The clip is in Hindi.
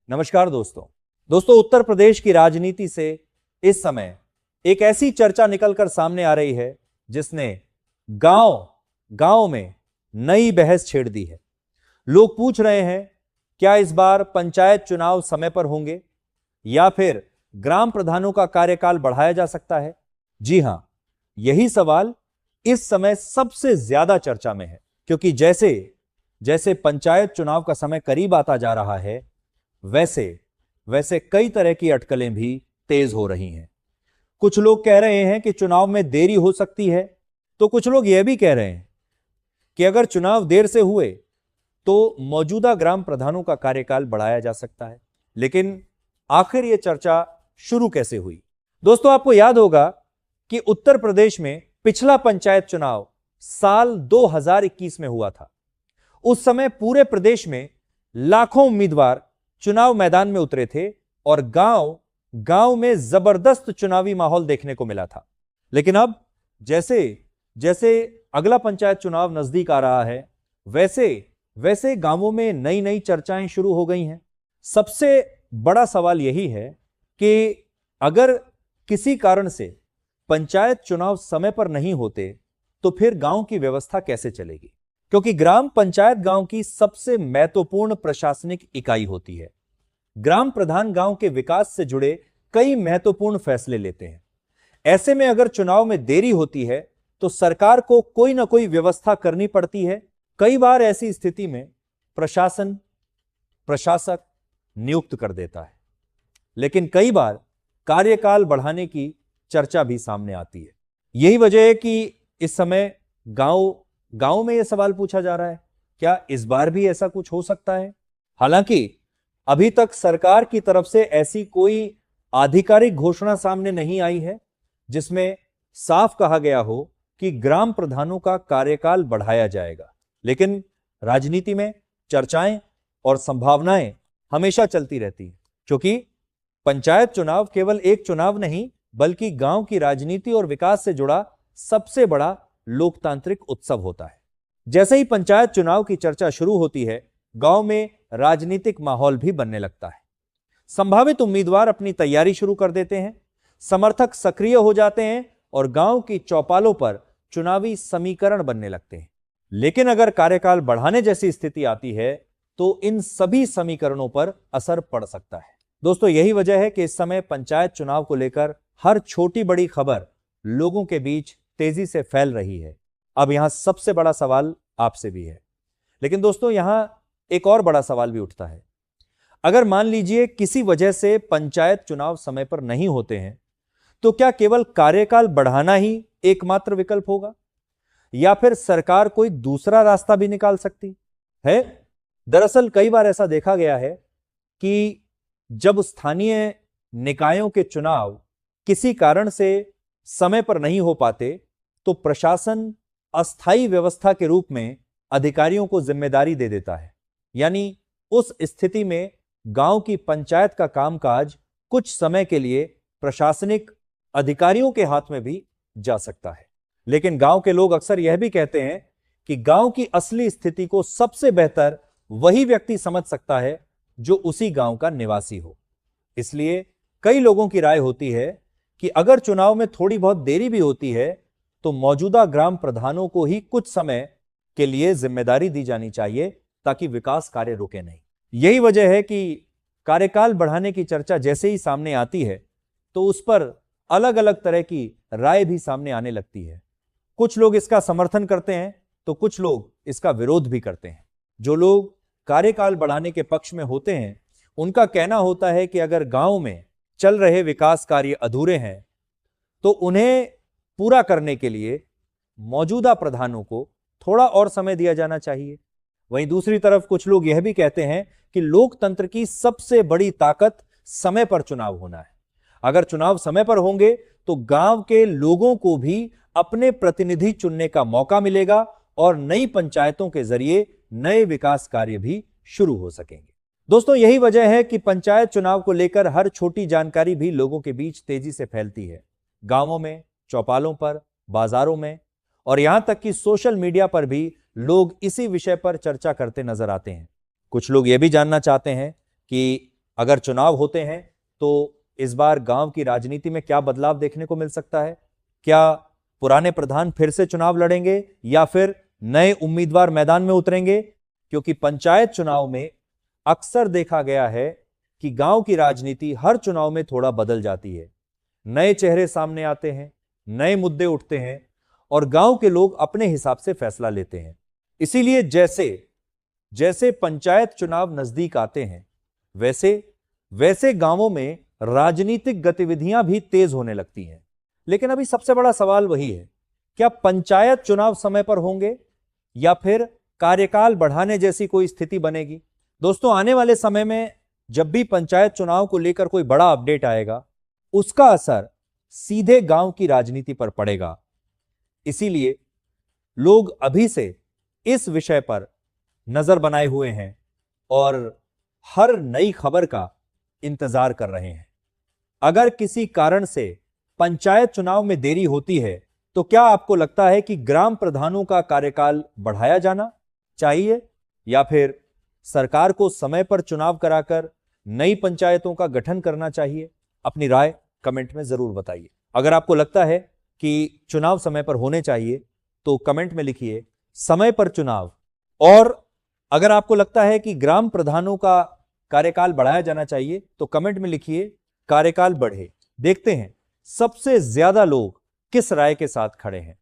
नमस्कार दोस्तों उत्तर प्रदेश की राजनीति से इस समय एक ऐसी चर्चा निकलकर सामने आ रही है जिसने गांव में नई बहस छेड़ दी है। लोग पूछ रहे हैं, क्या इस बार पंचायत चुनाव समय पर होंगे या फिर ग्राम प्रधानों का कार्यकाल बढ़ाया जा सकता है? जी हां, यही सवाल इस समय सबसे ज्यादा चर्चा में है, क्योंकि जैसे जैसे पंचायत चुनाव का समय करीब आता जा रहा है, वैसे कई तरह की अटकलें भी तेज हो रही हैं। कुछ लोग कह रहे हैं कि चुनाव में देरी हो सकती है, तो कुछ लोग यह भी कह रहे हैं कि अगर चुनाव देर से हुए तो मौजूदा ग्राम प्रधानों का कार्यकाल बढ़ाया जा सकता है। लेकिन आखिर यह चर्चा शुरू कैसे हुई? दोस्तों, आपको याद होगा कि उत्तर प्रदेश में पिछला पंचायत चुनाव साल 2021 में हुआ था। उस समय पूरे प्रदेश में लाखों उम्मीदवार चुनाव मैदान में उतरे थे और गांव में जबरदस्त चुनावी माहौल देखने को मिला था। लेकिन अब जैसे जैसे अगला पंचायत चुनाव नजदीक आ रहा है, वैसे गांवों में नई नई चर्चाएं शुरू हो गई हैं। सबसे बड़ा सवाल यही है कि अगर किसी कारण से पंचायत चुनाव समय पर नहीं होते तो फिर गांव की व्यवस्था कैसे चलेगी? क्योंकि ग्राम पंचायत गांव की सबसे महत्वपूर्ण प्रशासनिक इकाई होती है। ग्राम प्रधान गांव के विकास से जुड़े कई महत्वपूर्ण फैसले लेते हैं। ऐसे में अगर चुनाव में देरी होती है तो सरकार को कोई ना कोई व्यवस्था करनी पड़ती है। कई बार ऐसी स्थिति में प्रशासक नियुक्त कर देता है, लेकिन कई बार कार्यकाल बढ़ाने की चर्चा भी सामने आती है। यही वजह है कि इस समय गांव में यह सवाल पूछा जा रहा है, क्या इस बार भी ऐसा कुछ हो सकता है? हालांकि अभी तक सरकार की तरफ से ऐसी कोई आधिकारिक घोषणा सामने नहीं आई है जिसमें साफ कहा गया हो कि ग्राम प्रधानों का कार्यकाल बढ़ाया जाएगा। लेकिन राजनीति में चर्चाएं और संभावनाएं हमेशा चलती रहती हैं, क्योंकि पंचायत चुनाव केवल एक चुनाव नहीं बल्कि गांव की राजनीति और विकास से जुड़ा सबसे बड़ा लोकतांत्रिक उत्सव होता है। जैसे ही पंचायत चुनाव की चर्चा शुरू होती है, गांव में राजनीतिक माहौल भी बनने लगता है। संभावित उम्मीदवार अपनी तैयारी शुरू कर देते हैं, समर्थक सक्रिय हो जाते हैं और गांव की चौपालों पर चुनावी समीकरण बनने लगते हैं। लेकिन अगर कार्यकाल बढ़ाने जैसी स्थिति आती है तो इन सभी समीकरणों पर असर पड़ सकता है। दोस्तों, यही वजह है कि इस समय पंचायत चुनाव को लेकर हर छोटी बड़ी खबर लोगों के बीच तेजी से फैल रही है। अब यहां सबसे बड़ा सवाल आपसे भी है, लेकिन दोस्तों यहां एक और बड़ा सवाल भी उठता है। अगर मान लीजिए किसी वजह से पंचायत चुनाव समय पर नहीं होते हैं, तो क्या केवल कार्यकाल बढ़ाना ही एकमात्र विकल्प होगा या फिर सरकार कोई दूसरा रास्ता भी निकाल सकती है? दरअसल कई बार ऐसा देखा गया है कि जब स्थानीय निकायों के चुनाव किसी कारण से समय पर नहीं हो पाते तो प्रशासन अस्थायी व्यवस्था के रूप में अधिकारियों को जिम्मेदारी दे देता है। यानी उस स्थिति में गांव की पंचायत का कामकाज कुछ समय के लिए प्रशासनिक अधिकारियों के हाथ में भी जा सकता है। लेकिन गांव के लोग अक्सर यह भी कहते हैं कि गांव की असली स्थिति को सबसे बेहतर वही व्यक्ति समझ सकता है जो उसी गांव का निवासी हो। इसलिए कई लोगों की राय होती है कि अगर चुनाव में थोड़ी बहुत देरी भी होती है तो मौजूदा ग्राम प्रधानों को ही कुछ समय के लिए जिम्मेदारी दी जानी चाहिए ताकि विकास कार्य रुके नहीं। यही वजह है कि कार्यकाल बढ़ाने की चर्चा जैसे ही सामने आती है तो उस पर अलग अलग तरह की राय भी सामने आने लगती है। कुछ लोग इसका समर्थन करते हैं तो कुछ लोग इसका विरोध भी करते हैं। जो लोग कार्यकाल बढ़ाने के पक्ष में होते हैं उनका कहना होता है कि अगर गांव में चल रहे विकास कार्य अधूरे हैं तो उन्हें पूरा करने के लिए मौजूदा प्रधानों को थोड़ा और समय दिया जाना चाहिए। वहीं दूसरी तरफ कुछ लोग यह भी कहते हैं कि लोकतंत्र की सबसे बड़ी ताकत समय पर चुनाव होना है। अगर चुनाव समय पर होंगे तो गांव के लोगों को भी अपने प्रतिनिधि चुनने का मौका मिलेगा और नई पंचायतों के जरिए नए विकास कार्य भी शुरू हो सकेंगे। दोस्तों, यही वजह है कि पंचायत चुनाव को लेकर हर छोटी जानकारी भी लोगों के बीच तेजी से फैलती है। गांवों में, चौपालों पर, बाजारों में और यहां तक कि सोशल मीडिया पर भी लोग इसी विषय पर चर्चा करते नजर आते हैं। कुछ लोग यह भी जानना चाहते हैं कि अगर चुनाव होते हैं तो इस बार गांव की राजनीति में क्या बदलाव देखने को मिल सकता है? क्या पुराने प्रधान फिर से चुनाव लड़ेंगे या फिर नए उम्मीदवार मैदान में उतरेंगे? क्योंकि पंचायत चुनाव में अक्सर देखा गया है कि गांव की राजनीति हर चुनाव में थोड़ा बदल जाती है। नए चेहरे सामने आते हैं, नए मुद्दे उठते हैं और गांव के लोग अपने हिसाब से फैसला लेते हैं। इसीलिए जैसे जैसे पंचायत चुनाव नजदीक आते हैं वैसे वैसे गांवों में राजनीतिक गतिविधियां भी तेज होने लगती हैं। लेकिन अभी सबसे बड़ा सवाल वही है, क्या पंचायत चुनाव समय पर होंगे या फिर कार्यकाल बढ़ाने जैसी कोई स्थिति बनेगी? दोस्तों, आने वाले समय में जब भी पंचायत चुनाव को लेकर कोई बड़ा अपडेट आएगा उसका असर सीधे गांव की राजनीति पर पड़ेगा। इसीलिए लोग अभी से इस विषय पर नजर बनाए हुए हैं और हर नई खबर का इंतजार कर रहे हैं। अगर किसी कारण से पंचायत चुनाव में देरी होती है तो क्या आपको लगता है कि ग्राम प्रधानों का कार्यकाल बढ़ाया जाना चाहिए या फिर सरकार को समय पर चुनाव कराकर नई पंचायतों का गठन करना चाहिए? अपनी राय कमेंट में जरूर बताइए। अगर आपको लगता है कि चुनाव समय पर होने चाहिए तो कमेंट में लिखिए समय पर चुनाव, और अगर आपको लगता है कि ग्राम प्रधानों का कार्यकाल बढ़ाया जाना चाहिए तो कमेंट में लिखिए कार्यकाल बढ़े। देखते हैं सबसे ज्यादा लोग किस राय के साथ खड़े हैं।